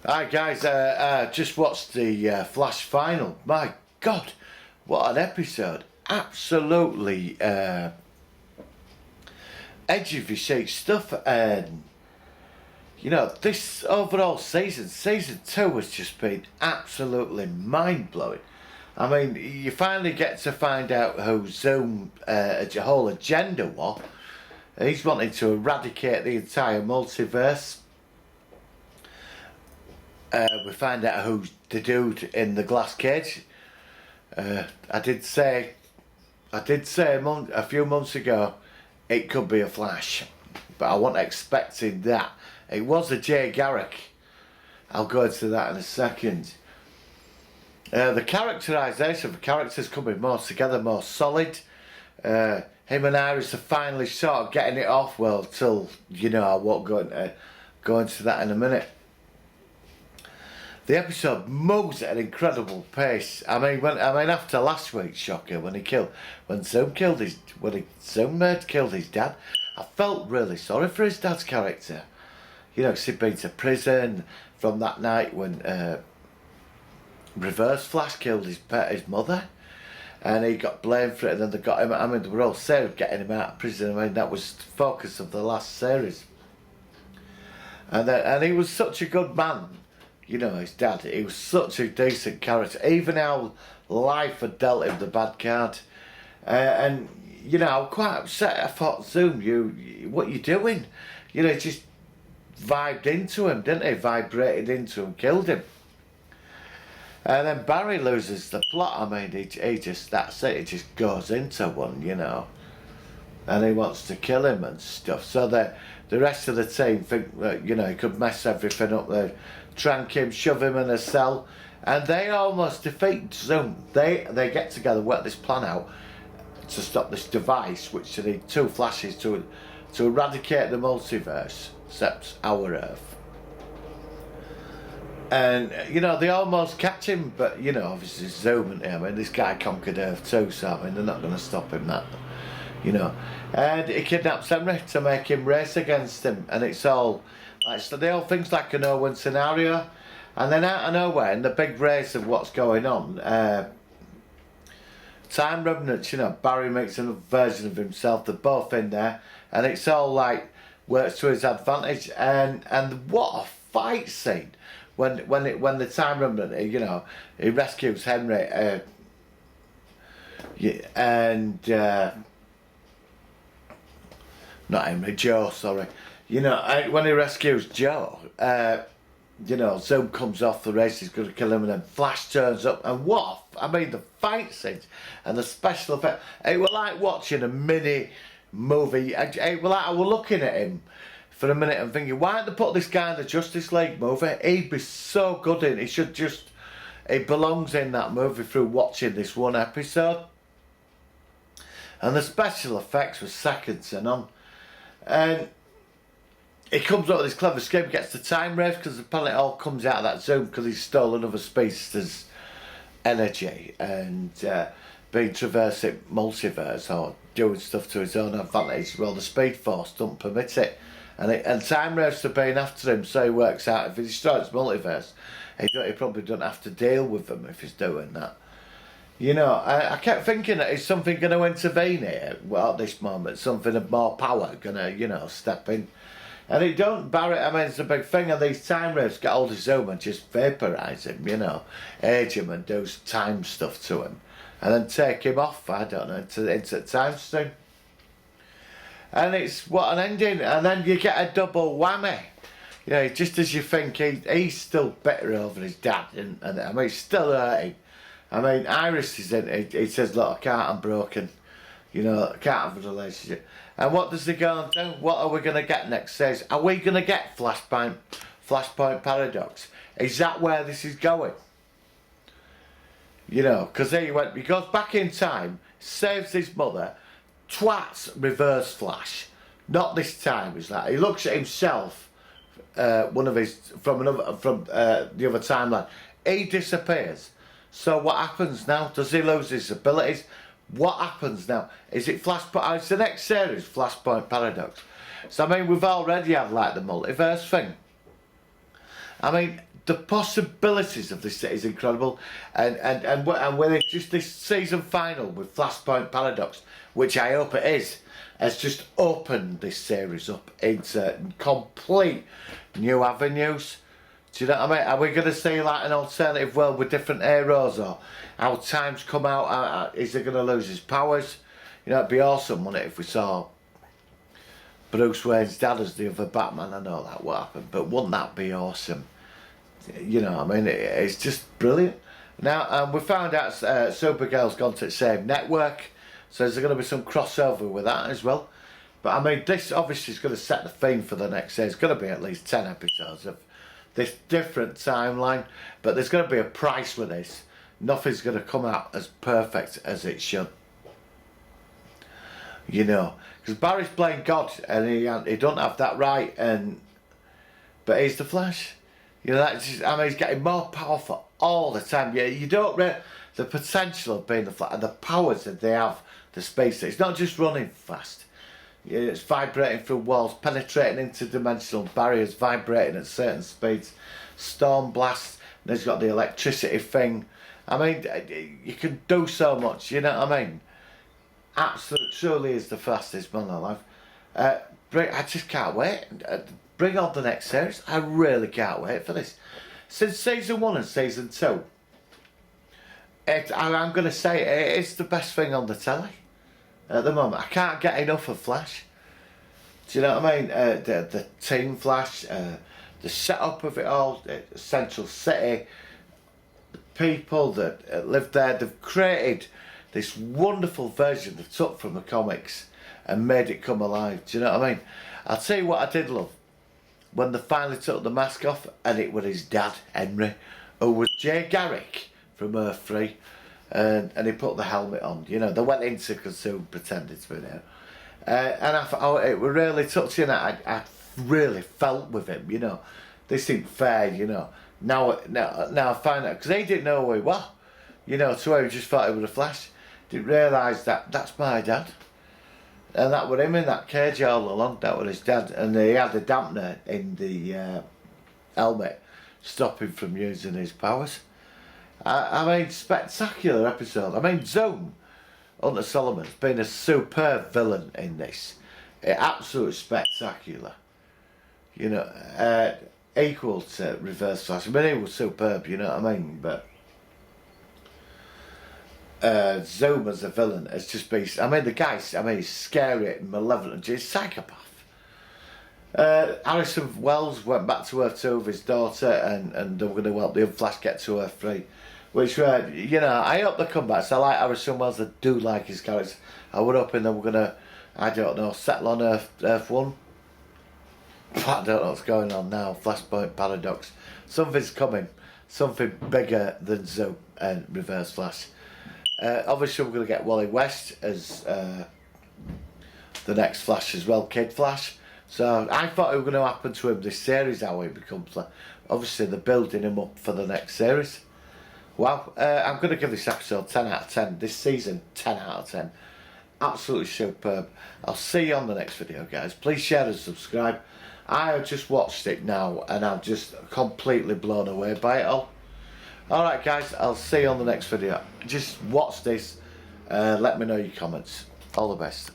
Hi guys, just watched the Flash final. My God, what an episode! Absolutely edge of your seat stuff, and this overall season 2 has just been absolutely mind blowing. I mean, you finally get to find out who Zoom whole agenda was. He's wanting to eradicate the entire multiverse. We find out who's the dude in the glass cage. I did say a few months ago it could be a Flash, but I wasn't expecting that. It was a Jay Garrick. I'll go into that in a second. The characterisation of the characters coming more together, more solid. Him and Iris are finally sort of getting it off well till, I won't go into that in a minute. The episode moves at an incredible pace. After last week's shocker when Zoom killed his dad, I felt really sorry for his dad's character. Because he'd been to prison from that night when Reverse Flash killed his mother, and he got blamed for it. And then they got him. They were all saved getting him out of prison. That was the focus of the last series. And he was such a good man. His dad, he was such a decent character. Even how life had dealt him the bad card. I was quite upset. I thought, Zoom, what you doing? Just vibed into him, didn't he? Vibrated into him, killed him. And then Barry loses the plot. He just, that's it, he just goes into one, And he wants to kill him and stuff. So the rest of the team think that, he could mess everything up there. Trank him, shove him in a cell, and they almost defeat Zoom. They get together, work this plan out to stop this device, which they need two Flashes to eradicate the multiverse, except our Earth. And they almost catch him, but obviously Zoom and this guy conquered Earth too, so they're not going to stop him. And he kidnaps Henry to make him race against him, and it's all. So the whole thing's like a no-win scenario, and then out of nowhere, in the big race of what's going on, Time Remnants, Barry makes a version of himself. They're both in there, and it's all like works to his advantage. And what a fight scene when the Time Remnant, he rescues Henry, not Henry, Joe, sorry. When he rescues Joe, Zoom comes off the race, he's going to kill him, and then Flash turns up, and the fight scenes and the special effects, it was like watching a mini movie. I was looking at him for a minute and thinking, why don't they put this guy in the Justice League movie? He'd be so good in it. He belongs in that movie through watching this one episode. And the special effects were second to none. And he comes up with this clever scheme, gets the time wraith, because apparently it all comes out of that Zoom because he's stolen other speedster's energy and been traversing multiverse or doing stuff to his own advantage. Well, the Speed Force don't permit it. And time wraiths are being after him, so he works out if he destroys multiverse, he probably don't have to deal with them if he's doing that. I kept thinking that is something going to intervene here, well, at this moment, something of more power going to, step in. And it don't, Barry, it's a big thing, and these time wraiths get hold of Zoom and just vaporise him, age him and do time stuff to him. And then take him off, I don't know, into time stream. And it's, what an ending, and then you get a double whammy. Just as you think, he's still bitter over his dad, and he's still hurting. Iris is in it, he says, look, I can't, I'm broken. I can't have a relationship. And what does the girl do? What are we going to get next? Says, are we going to get Flashpoint Paradox? Is that where this is going? Because he goes back in time, saves his mother, twats Reverse Flash. Not this time, is that? He looks at himself, from the other timeline. He disappears. So what happens now? Does he lose his abilities? What happens now? Is it Flashpoint? It's the next series, Flashpoint Paradox. So we've already had like the multiverse thing. I mean, the possibilities of this is incredible, and when it's just this season final with Flashpoint Paradox, which I hope it is, has just opened this series up into complete new avenues. Do you know what I mean? Are we going to see like an alternative world with different heroes, or how Time's come out? Is he going to lose his powers? You know, it'd be awesome, wouldn't it, if we saw Bruce Wayne's dad as the other Batman? I know that will happen, but wouldn't that be awesome? You know, I mean, it's just brilliant. Now, we found out Supergirl's gone to the same network, so there's going to be some crossover with that as well. But I mean, this obviously is going to set the theme for the next series. It's going to be at least 10 episodes of this different timeline, but there's going to be a price with this. Nothing's going to come out as perfect as it should. You know, because Barry's playing God, and he don't have that right, but he's the Flash. You know, that's just, I mean, he's getting more powerful all the time. You don't the potential of being the Flash and the powers that they have, the space. It's not just running fast. It's vibrating through walls, penetrating interdimensional barriers, vibrating at certain speeds, storm blasts. And he's got the electricity thing. I mean, you can do so much. You know what I mean? Absolutely, truly is the fastest man alive. I just can't wait. Bring on the next series. I really can't wait for this. Since season 1 and season 2, I'm going to say it's the best thing on the telly at the moment. I can't get enough of Flash. Do you know what I mean? The Team Flash, the setup of it all, Central City, the people that live there, they've created this wonderful version they took from the comics and made it come alive. Do you know what I mean? I'll tell you what I did love. When they finally took the mask off, and it was his dad, Henry, who was Jay Garrick from Earth 3, and he put the helmet on. You know, they went into consume pretending to be there. And I thought, it was really touching. I really felt with him, you know. This ain't fair, you know. Now I find out, because he didn't know who he was. You know, so he just thought he was a Flash. Didn't realise that that's my dad. And that was him in that cage all along. That was his dad. And he had a dampener in the helmet, stopping from using his powers. I mean, spectacular episode. I mean, Zoom, Hunter Solomon's been a superb villain in this. Absolutely spectacular. You know, equal to Reverse Flash. I mean, he was superb, you know what I mean? But Zoom as a villain has just been, I mean, the guy, he's scary and malevolent, he's a psychopath. Harrison Wells went back to Earth 2 with his daughter, and they were going to help the other Flash get to Earth 3, which, you know, I hope they come back. So I like Harrison Wells, I do like his character. I was hoping they were going to, I don't know, settle on Earth 1. I don't know what's going on now. Flashpoint Paradox, something's coming, something bigger than Zoom and Reverse Flash. Obviously we're going to get Wally West as the next Flash as well, Kid Flash. So I thought it was going to happen to him this series, how he becomes Flash. Obviously they're building him up for the next series. Well, I'm going to give this episode 10 out of 10. This season, 10 out of 10. Absolutely superb. I'll see you on the next video, guys. Please share and subscribe. I have just watched it now and I'm just completely blown away by it all. Alright guys, I'll see you on the next video. Just watch this, let me know your comments. All the best.